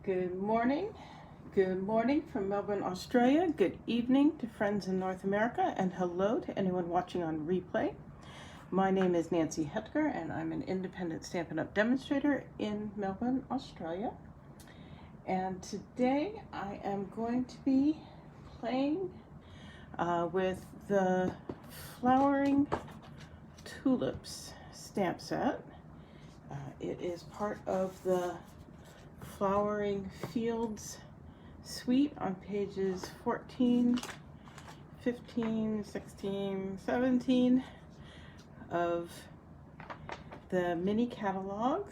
Good morning. Good morning from Melbourne, Australia. Good evening to friends in North America, and hello to anyone watching on replay. My name is Nancy Hetker, and I'm an independent Stampin' Up! Demonstrator in Melbourne, Australia. And today I am going to be playing with the Flowering Tulips stamp set. It is part of the Flowering Fields suite on pages 14, 15, 16, 17 of the mini catalog.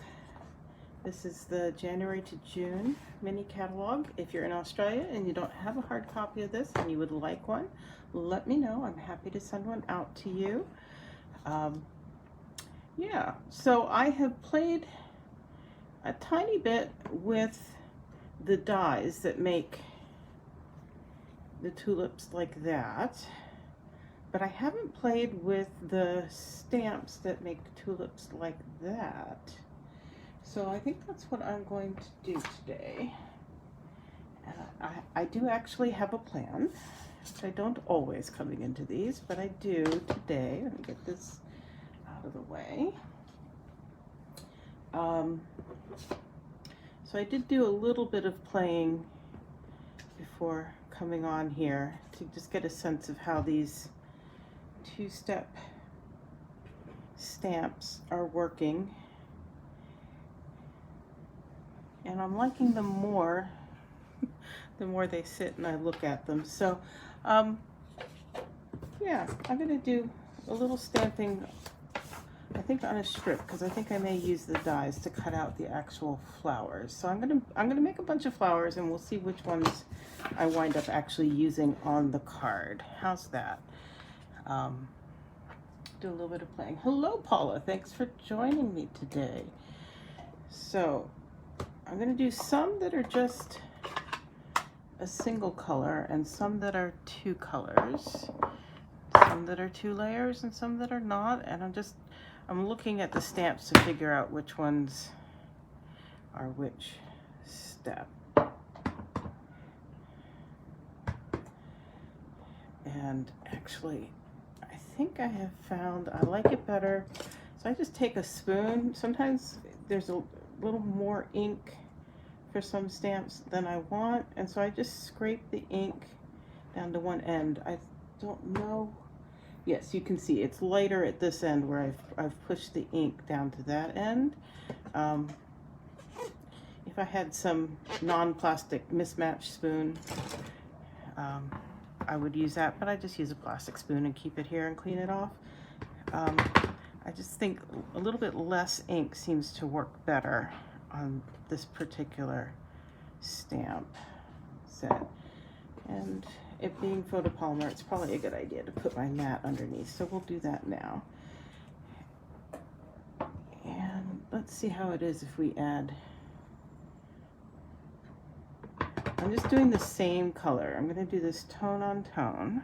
This is the January to June mini catalog. If you're in Australia and you don't have a hard copy of this and you would like one, let me know. I'm happy to send one out to you. Yeah, so I have played a tiny bit with the dies that make the tulips like that, but I haven't played with the stamps that make tulips like that. So I think that's what I'm going to do today. I do actually have a plan, which I don't always coming into these, but I do today. Let me get this out of the way. So I did do a little bit of playing before coming on here to just get a sense of how these two-step stamps are working. And I'm liking them more the more they sit and I look at them. So yeah, I'm gonna do a little stamping, I think on a strip, because I think I may use the dies to cut out the actual flowers. So I'm gonna make a bunch of flowers and we'll see which ones I wind up actually using on the card. How's that? Do a little bit of playing. Hello, Paula. Thanks for joining me today. So I'm gonna do some that are just a single color and some that are two colors, some that are two layers and some that are not, and I'm looking at the stamps to figure out which ones are which step. And actually, I think I have found I like it better. So I just take a spoon. Sometimes there's a little more ink for some stamps than I want, and so I just scrape the ink down to one end. I don't know. Yes, you can see it's lighter at this end where I've pushed the ink down to that end. If I had some non-plastic mismatched spoon, I would use that, but I just use a plastic spoon and keep it here and clean it off. I just think a little bit less ink seems to work better on this particular stamp set. And it being photopolymer, it's probably a good idea to put my mat underneath, so we'll do that now. And let's see how it is if we add. I'm just doing the same color. I'm going to do this tone on tone.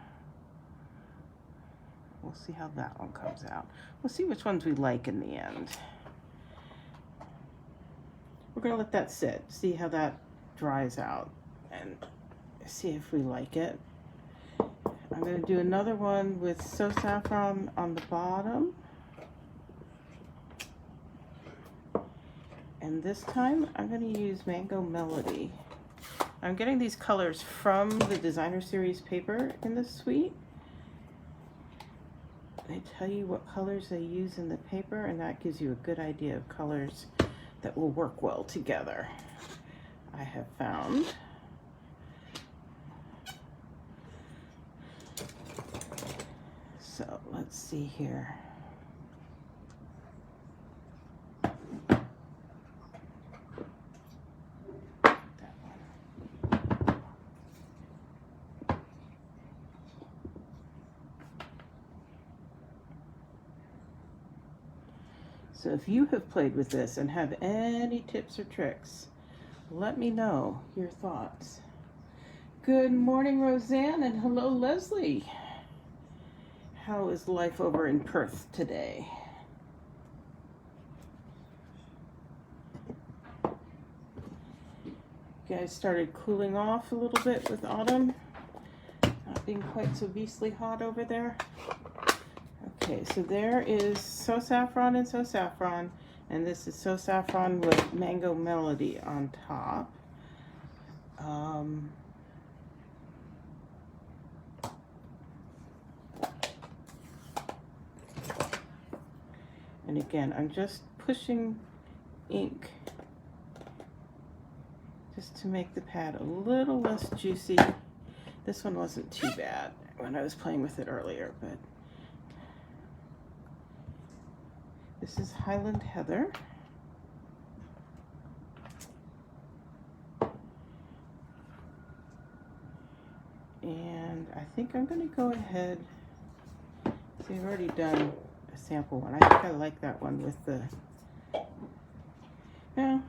We'll see how that one comes out. We'll see which ones we like in the end. We're going to let that sit, see how that dries out, and see if we like it. I'm going to do another one with So Saffron on the bottom. And this time I'm going to use Mango Melody. I'm getting these colors from the Designer Series paper in the suite. They tell you what colors they use in the paper, and that gives you a good idea of colors that will work well together, I have found. So let's see here. That one. So if you have played with this and have any tips or tricks, let me know your thoughts. Good morning, Roseanne, and hello, Leslie. How is life over in Perth today? guys started cooling off a little bit with autumn. Not being quite so beastly hot over there. Okay, so there is So Saffron and So Saffron, and this is So Saffron with Mango Melody on top. And again, I'm just pushing ink just to make the pad a little less juicy. This one wasn't too bad when I was playing with it earlier, but this is Highland Heather. And I think I'm going to go ahead. See, I've already done a sample one. I think I like that one with the, yeah.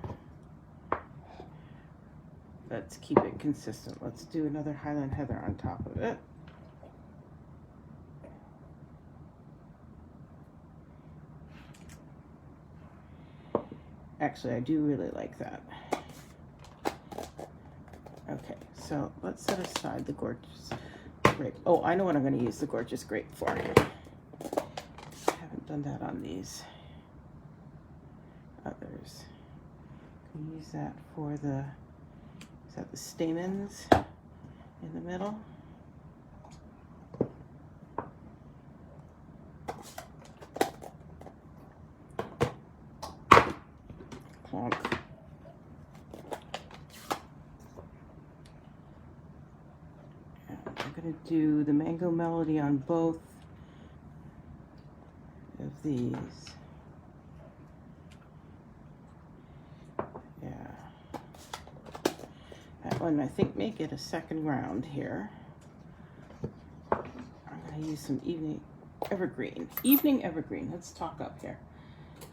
Let's keep it consistent. Let's do another Highland Heather on top of it. Actually, I do really like that. Okay, so let's set aside the Gorgeous Grape. Oh, I know what I'm going to use the Gorgeous Grape for. I haven't done that on these others. Can use that for the, is that the stamens in the middle? Clonk. And I'm going to do the Mango Melody on both of these. Yeah. That one, I think, may get a second round here. I'm going to use some Evening Evergreen. Evening Evergreen. Let's talk up here.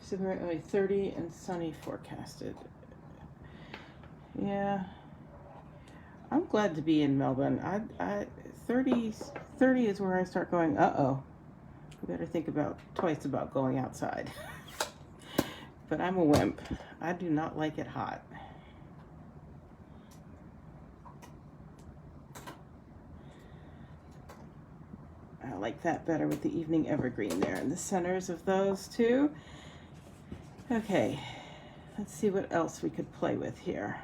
So we're 30 and sunny forecasted. Yeah. I'm glad to be in Melbourne. 30 is where I start going, uh-oh. We better think twice about going outside. But I'm a wimp. I do not like it hot. I like that better with the Evening Evergreen there in the centers of those two. Okay, let's see what else we could play with here.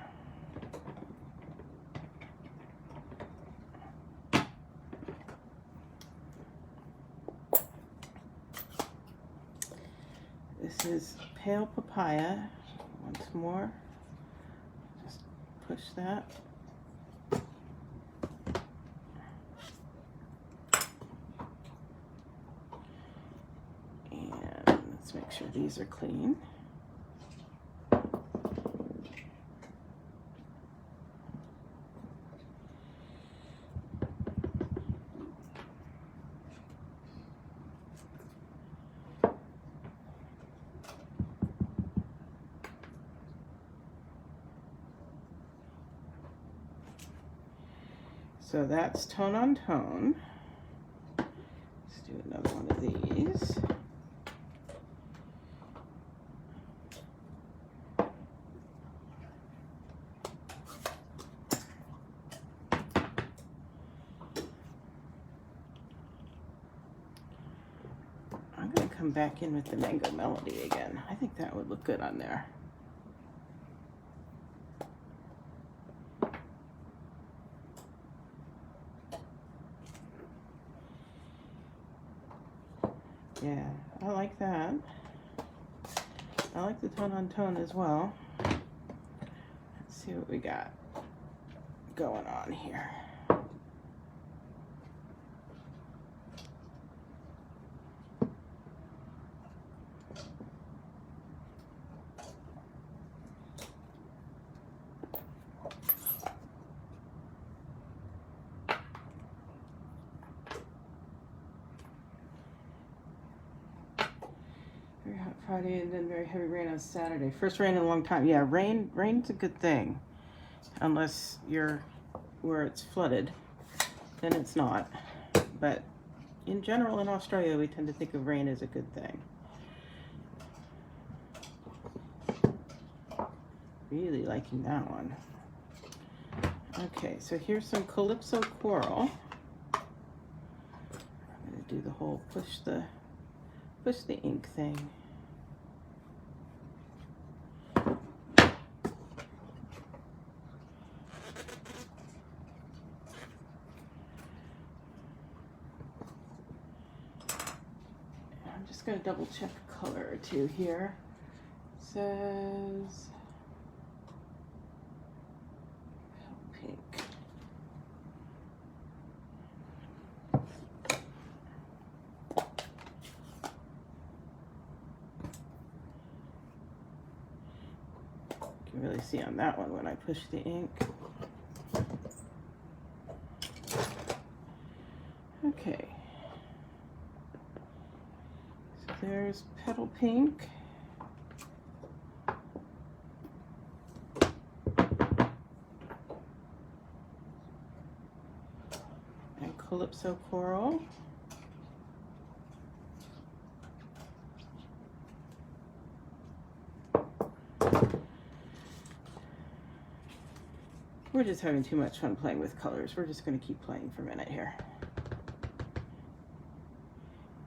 This is Pale Papaya. Once more, just push that. And let's make sure these are clean. So that's Tone on Tone. Let's do another one of these. I'm going to come back in with the Mango Melody again. I think that would look good on there. Yeah, I like that. I like the Tone on Tone as well. Let's see what we got going on here. Very hot Friday and then very heavy rain on Saturday. First rain in a long time. Yeah, rain's a good thing. Unless you're where it's flooded, then it's not. But in general in Australia, we tend to think of rain as a good thing. Really liking that one. Okay, so here's some Calypso Coral. I'm gonna do the whole push the ink thing. I'm just gonna double check a color or two here. It says pink. You can really see on that one when I push the ink. Okay. So there's Petal Pink. And Calypso Coral. We're just having too much fun playing with colors. We're just going to keep playing for a minute here.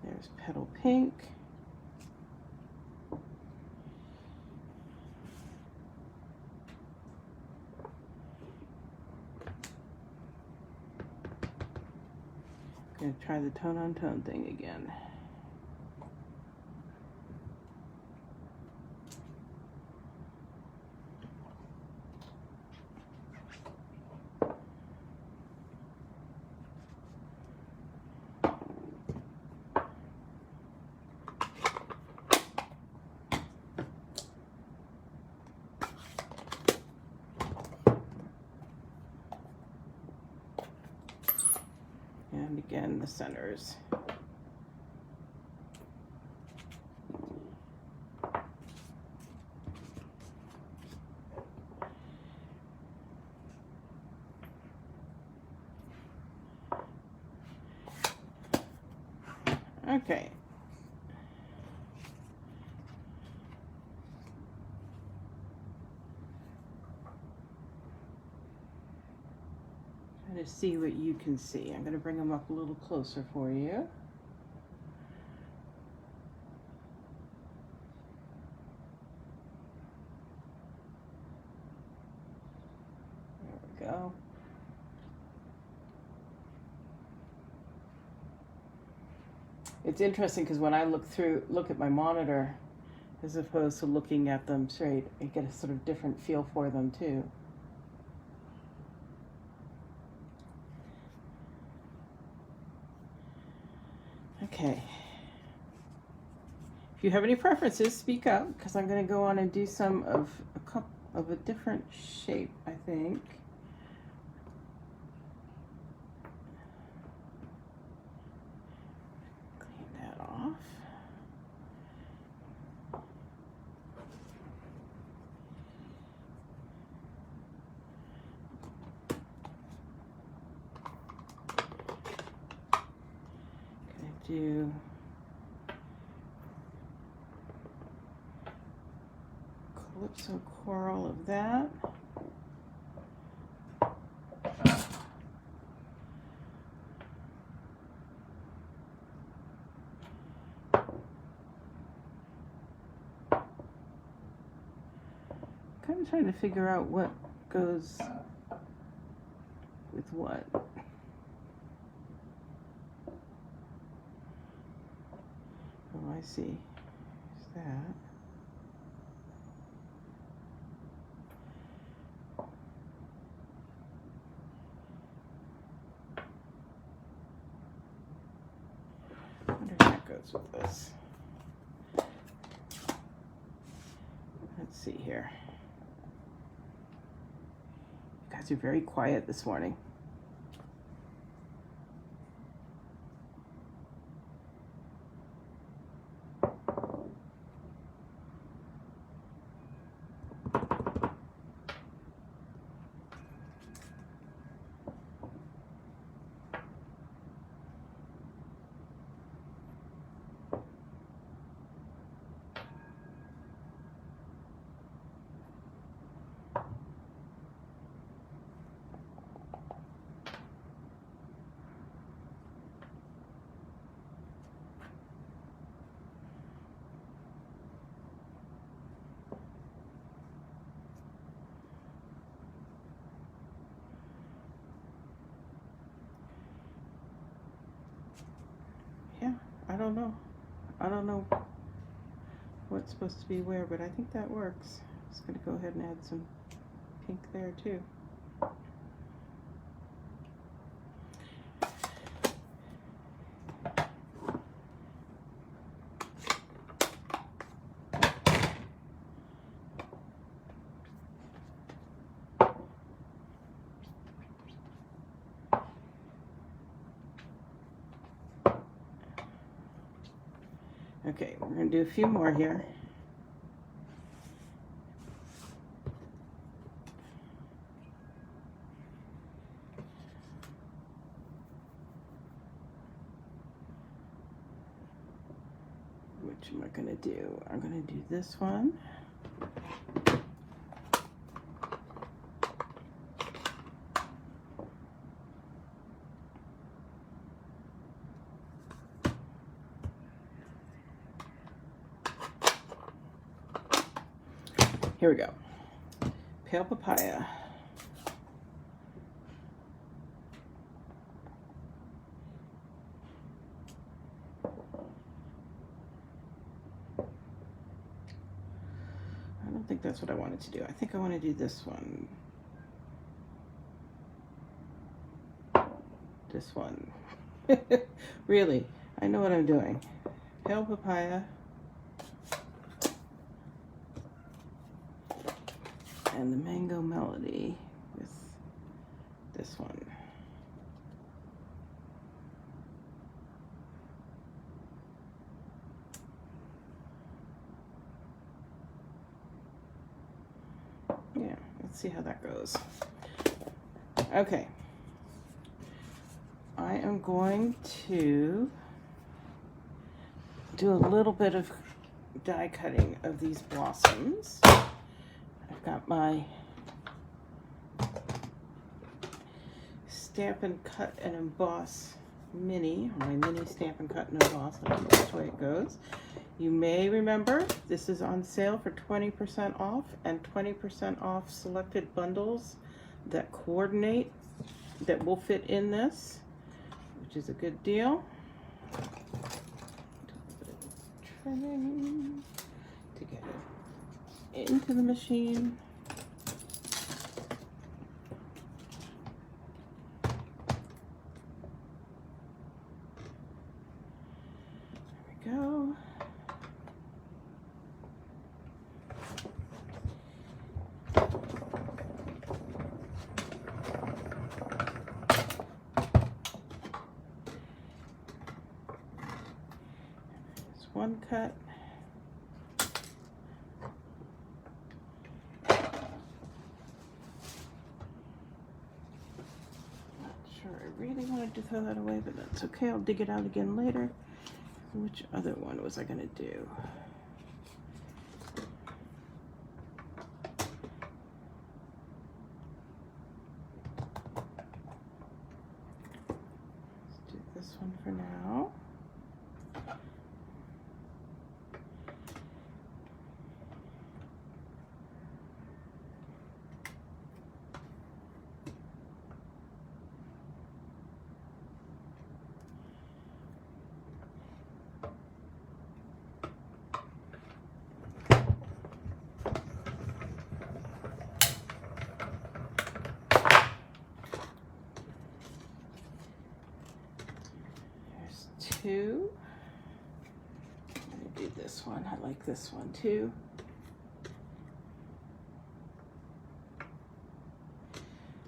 There's Petal Pink. Going to try the tone-on-tone thing again. And again, the centers. Okay. Try to see what you can see. I'm going to bring them up a little closer for you. There we go. It's interesting because when I look at my monitor, as opposed to looking at them straight, I get a sort of different feel for them too. Okay. If you have any preferences, speak up, because I'm going to go on and do some of a different shape, I think. Clean that off. Going to do Calypso Coral of that. I'm trying to figure out what goes with what. Oh, I see. There's that. I wonder if that goes with this. Let's see here. You guys are very quiet this morning. I don't know. I don't know what's supposed to be where, but I think that works. I'm just going to go ahead and add some pink there too. Okay, we're going to do a few more here. Which am I going to do? I'm going to do this one. Here we go. Pale papaya. I don't think that's what I wanted to do. I think I want to do this one. This one. Really, I know what I'm doing. Pale papaya. And the mango melody with this one. Yeah, let's see how that goes. Okay. I am going to do a little bit of die cutting of these blossoms. I've got my Stamp and Cut and Emboss mini, or my mini Stamp and Cut and Emboss. I don't know which way it goes. You may remember this is on sale for 20% off and 20% off selected bundles that coordinate, that will fit in this, which is a good deal. Trimming to get it into the machine. There we go. There's one cut. I really wanted to throw that away, but that's okay. I'll dig it out again later. Which other one was I going to do? Let's do this one for now. Two. I'm going to do this one. I like this one too.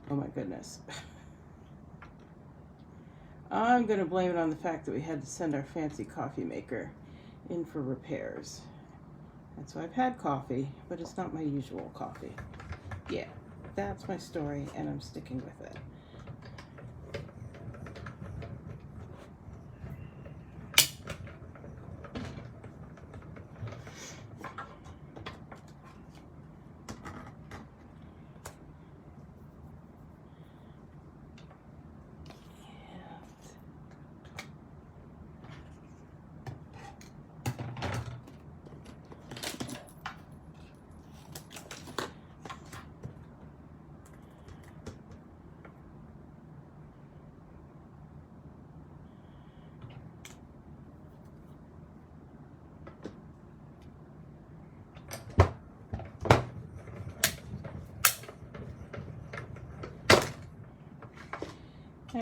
Oh my goodness. I'm going to blame it on the fact that we had to send our fancy coffee maker in for repairs. And so I've had coffee, but it's not my usual coffee. Yeah, that's my story, and I'm sticking with it.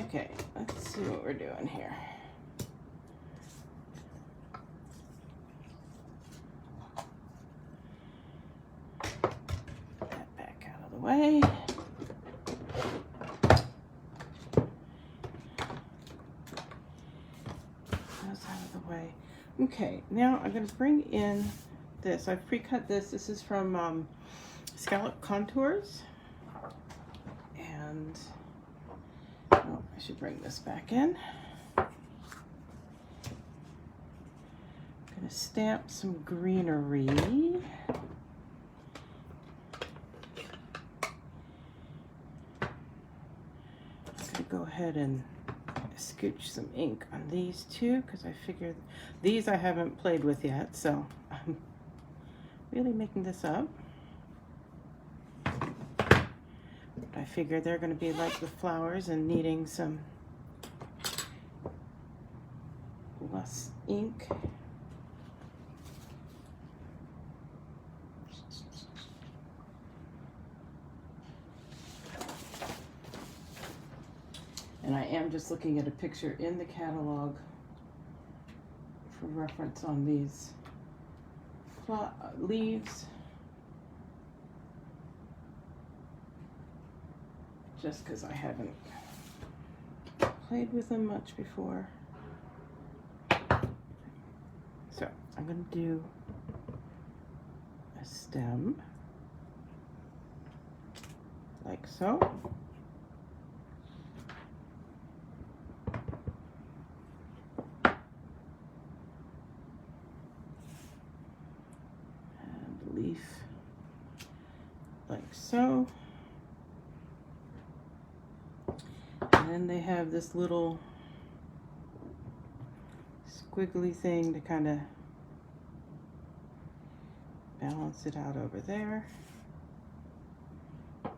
Okay, let's see what we're doing here. Put that back out of the way. That's out of the way. Okay, now I'm going to bring in this. I've pre-cut this. This is from Scallop Contours. And oh, I should bring this back in. I'm going to stamp some greenery. I'm going to go ahead and scooch some ink on these two because I figured these I haven't played with yet, so I'm really making this up. I figure they're going to be like the flowers and needing some less ink. And I am just looking at a picture in the catalog for reference on these leaves. Just because I haven't played with them much before. So I'm going to do a stem like so. And a leaf like so. And then they have this little squiggly thing to kind of balance it out over there. Do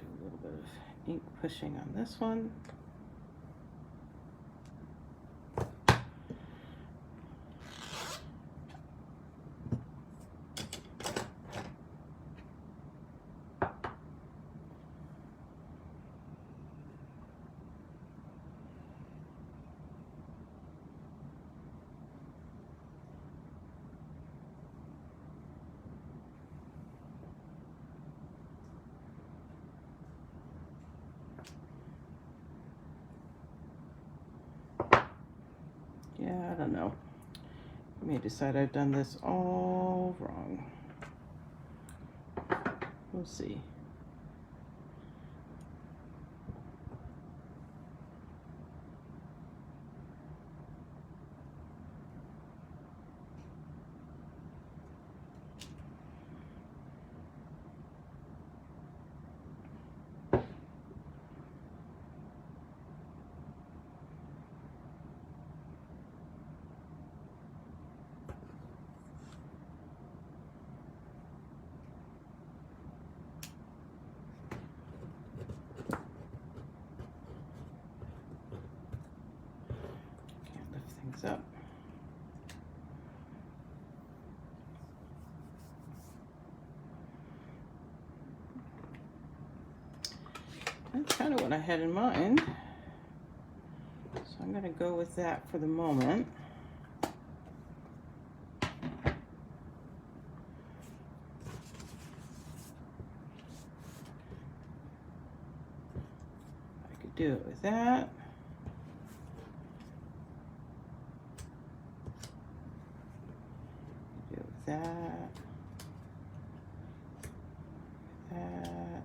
a little bit of ink pushing on this one. Yeah, I don't know. I may decide I've done this all wrong. We'll see. Up. That's kind of what I had in mind. So I'm going to go with that for the moment. I could do it with that. That, that.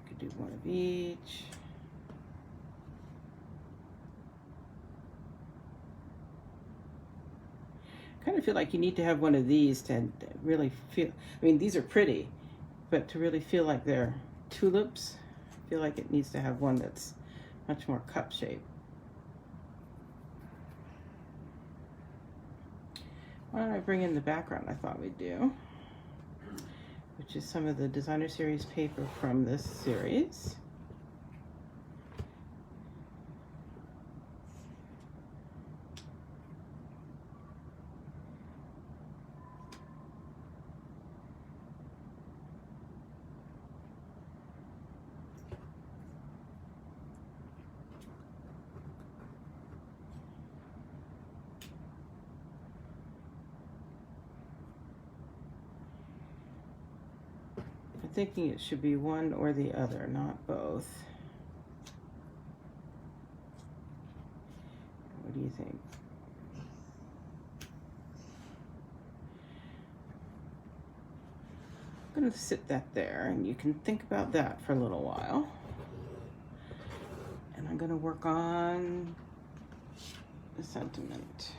I could do one of each. I kind of feel like you need to have one of these to really feel, I mean, these are pretty, but to really feel like they're tulips, I feel like it needs to have one that's much more cup shaped. Why don't I bring in the background I thought we'd do, which is some of the designer series paper from this series. thinking it should be one or the other, not both. What do you think? I'm going to sit that there, and you can think about that for a little while. And I'm going to work on the sentiment.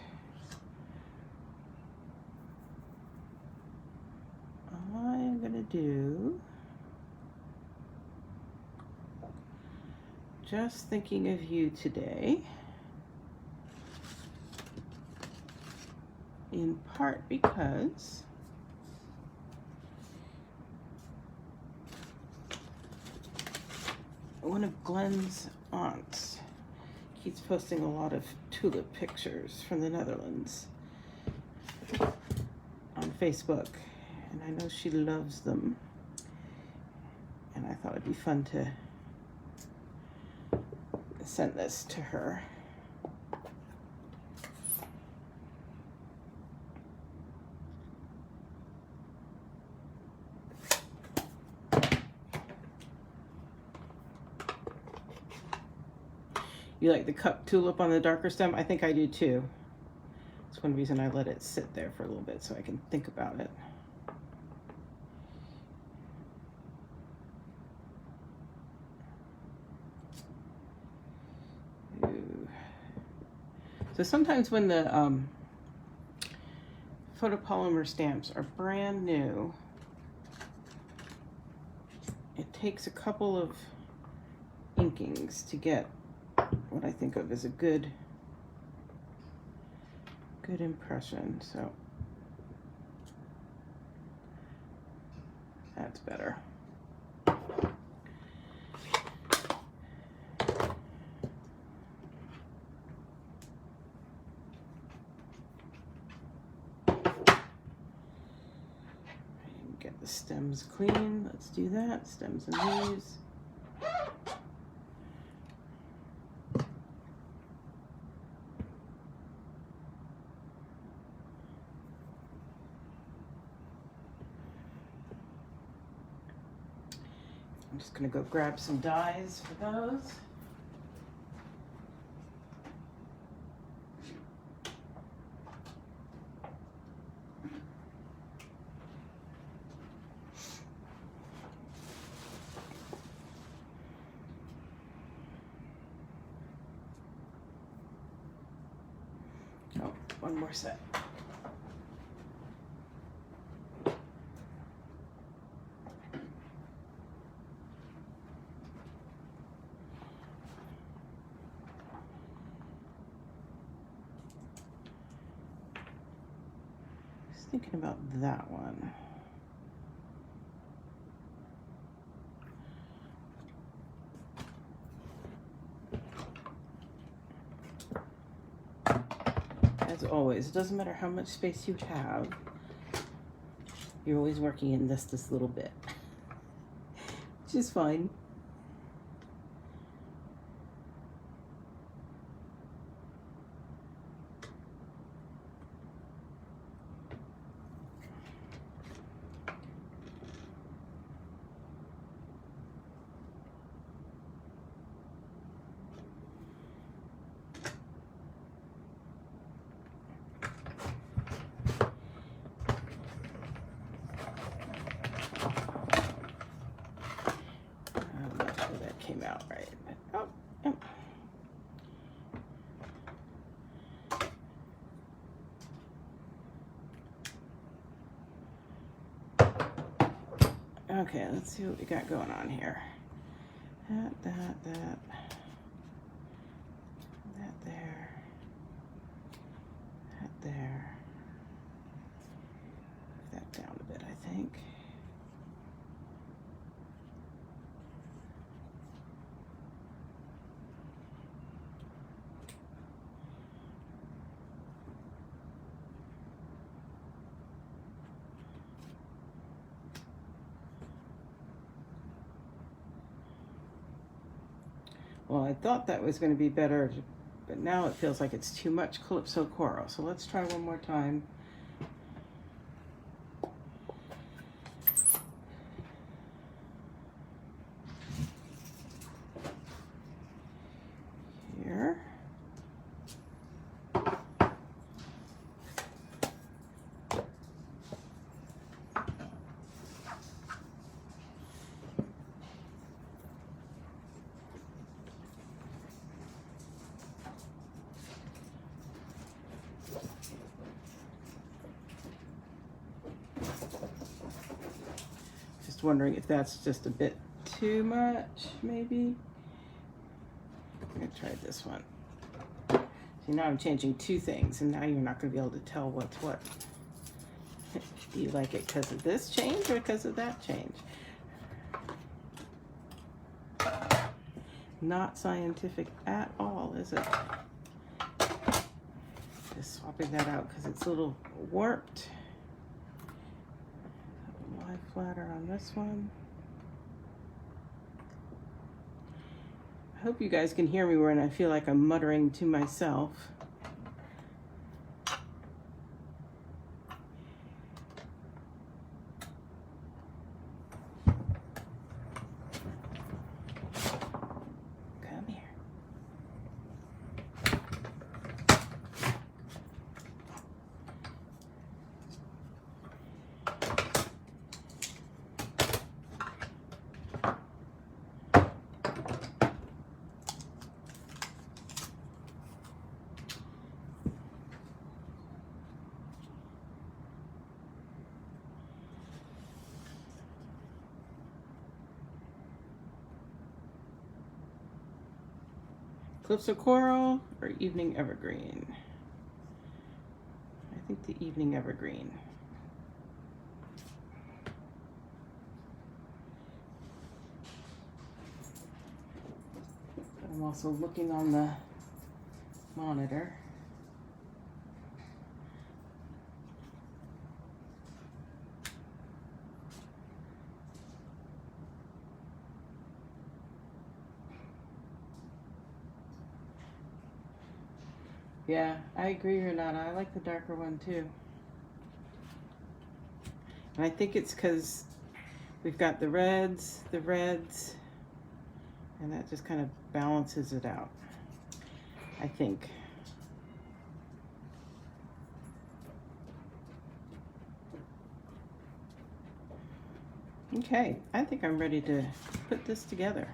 I'm going to do just thinking of you today, in part because one of Glenn's aunts keeps posting a lot of tulip pictures from the Netherlands on Facebook, and I know she loves them, and I thought it'd be fun to send this to her. You like the cup tulip on the darker stem? I think I do too. That's one reason I let it sit there for a little bit, so I can think about it. Ooh. So sometimes when the photopolymer stamps are brand new, it takes a couple of inkings to get what I think of as a good impression. So that's better. Get the stems clean. Let's do that. Stems and leaves. I'm just going to go grab some dies for those. Oh, one more set. Thinking about that one. As always, it doesn't matter how much space you have, you're always working in this little bit, which is fine. Came out right. Oh, yep. Okay, let's see what we got going on here. That there. That there. Move that down a bit, I think. Well, I thought that was going to be better, but now it feels like it's too much Calypso Coral. So let's try one more time. just wondering if that's just a bit too much, maybe. I'm gonna try this one. See, now I'm changing two things, and now you're not gonna be able to tell what's what. Do you like it because of this change or because of that change? Not scientific at all, is it? Just swapping that out because it's a little warped. Lie flatter on this one. I hope you guys can hear me when I feel like I'm muttering to myself. Come here. Cliffs of Coral or Evening Evergreen? I think the Evening Evergreen. But I'm also looking on the monitor. Yeah, I agree, Renata. I like the darker one too. And I think it's because we've got the reds, and that just kind of balances it out, I think. Okay, I think I'm ready to put this together.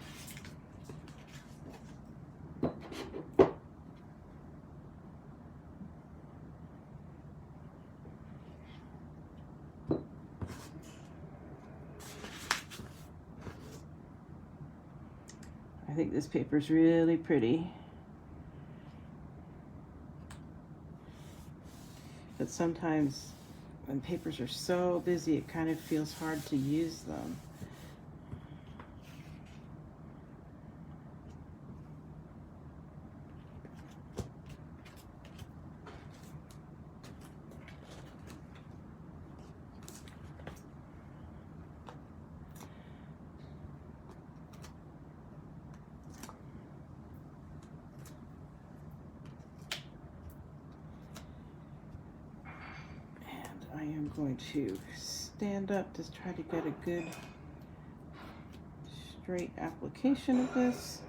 I think this paper's really pretty. But sometimes when papers are so busy, it kind of feels hard to use them. I am going to stand up to try to get a good straight application of this.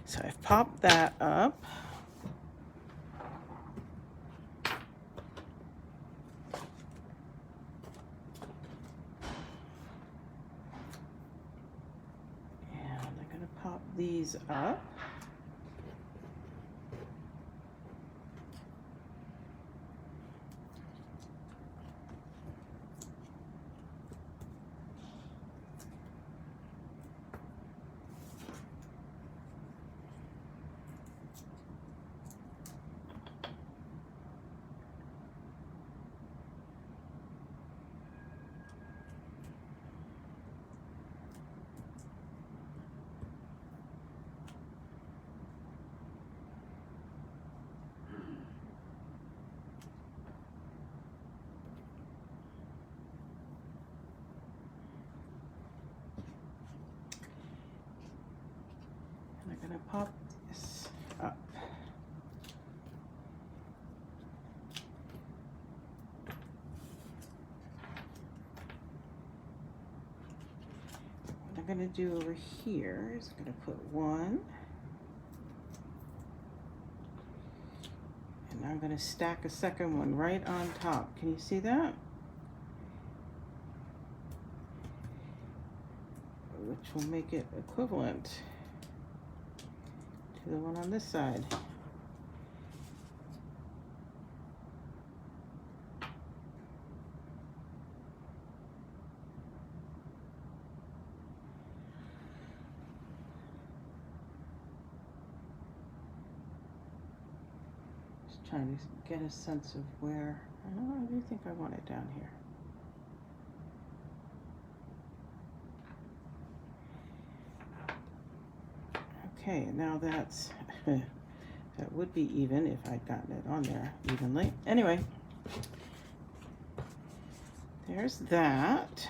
So I've popped that up. Pop these up. I'm going to pop this up. What I'm going to do over here is I'm going to put one. And I'm going to stack a second one right on top. Can you see that? Which will make it equivalent. to the one on this side. Just trying to get a sense of where, I do think I want it down here. Okay, now that's, that would be even if I'd gotten it on there evenly. Anyway, there's that.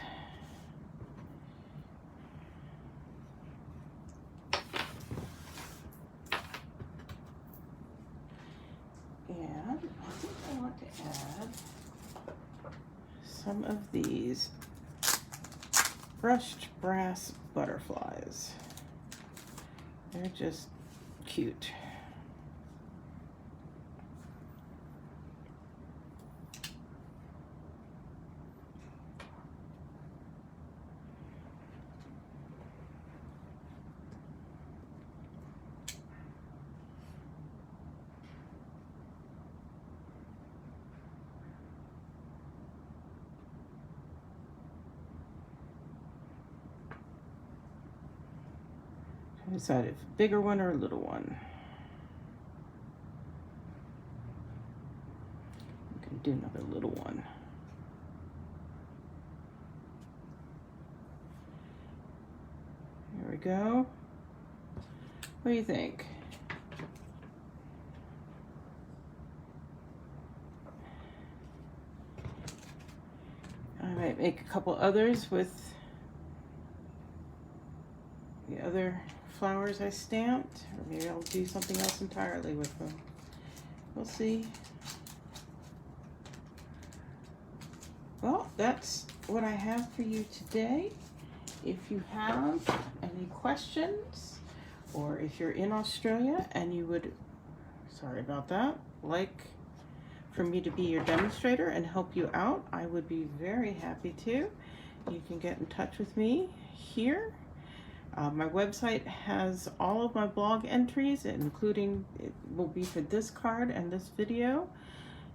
And I think I want to add some of these brushed brass butterflies. They're just cute. I decided if a bigger one or a little one. I'm gonna do another little one. There we go. What do you think? I might make a couple others with the other flowers I stamped, or maybe I'll do something else entirely with them. We'll see. Well, that's what I have for you today. If you have any questions, or if you're in Australia and you would, sorry about that, like for me to be your demonstrator and help you out, I would be very happy to. You can get in touch with me here. My website has all of my blog entries, including, it will be for this card and this video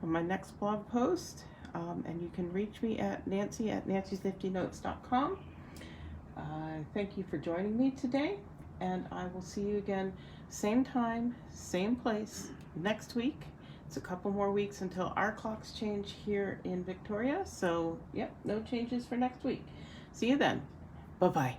on my next blog post. And you can reach me at nancy@nancysniftynotes.com. Thank you for joining me today, and I will see you again same time, same place next week. It's a couple more weeks until our clocks change here in Victoria, so yep, no changes for next week. See you then. Bye-bye.